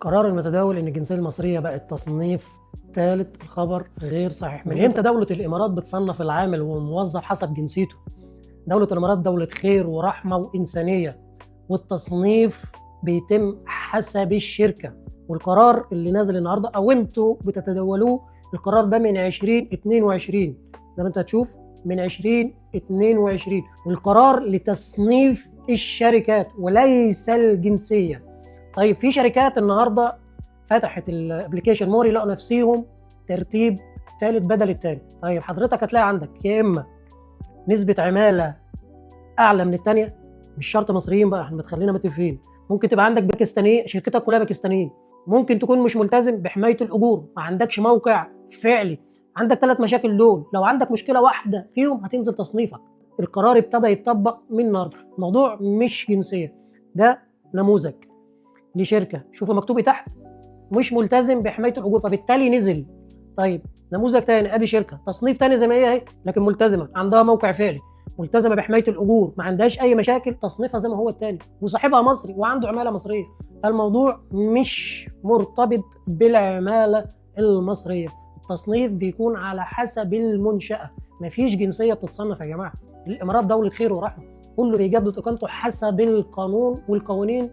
قرار المتداول ان الجنسيه المصريه بقت تصنيف ثالث. الخبر غير صحيح. من امتى دوله الامارات بتصنف العامل والموظف حسب جنسيته؟ دوله الامارات دوله خير ورحمه وانسانيه، والتصنيف بيتم حسب الشركه. والقرار اللي نازل النهارده او انتوا بتتداولوه، القرار ده من 2022 زي ما انت هتشوف، من 2022، والقرار لتصنيف الشركات وليس الجنسيه. طيب في شركات النهارده فتحت الابلكيشن موري لقوا نفسيهم ترتيب ثالث بدل الثاني. طيب حضرتك هتلاقي عندك يا اما نسبه عماله اعلى من الثانيه، مش شرط مصريين بقى، احنا خلينا متفقين. ممكن تبقى عندك باكستانيين، شركتك كلها باكستانيين. ممكن تكون مش ملتزم بحمايه الاجور، ما عندكش موقع فعلي. عندك 3 مشاكل دول، لو عندك مشكله واحده فيهم هتنزل تصنيفك. القرار ابتدى يتطبق من النهارده. الموضوع مش جنسيه، ده نموذج لشركه، شوفوا مكتوب تحت مش ملتزم بحمايه الاجور فبالتالي نزل. طيب نموذج تاني، ادي شركه تصنيف تاني زي ما هي اهي، لكن ملتزمه، عندها موقع فعلي، ملتزمه بحمايه الاجور، ما عندهاش اي مشاكل، تصنيفها زي ما هو التاني، وصاحبها مصري وعنده عماله مصريه. فالموضوع مش مرتبط بالعماله المصريه، التصنيف بيكون على حسب المنشاه، مفيش جنسيه بتتصنف يا جماعه. الامارات دوله خير ورحمه، كله بيجدد اقامته حسب القانون والقوانين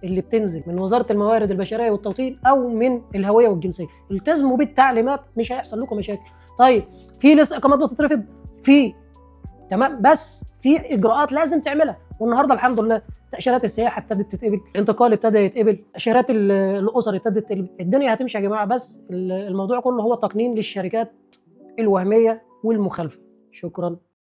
اللي بتنزل من وزاره الموارد البشريه والتوطين او من الهويه والجنسيه. التزموا بالتعليمات مش هيحصل لكم مشاكل. طيب في لسه اقامات بتترفض، في تمام، بس في اجراءات لازم تعملها. والنهارده الحمد لله تاشيرات السياحه ابتدت تتقبل، الانتقال ابتدى يتقبل، تاشيرات الاسر ابتدت تتقبل، الدنيا هتمشي يا جماعه. بس الموضوع كله هو تقنين للشركات الوهميه والمخالفه. شكرا.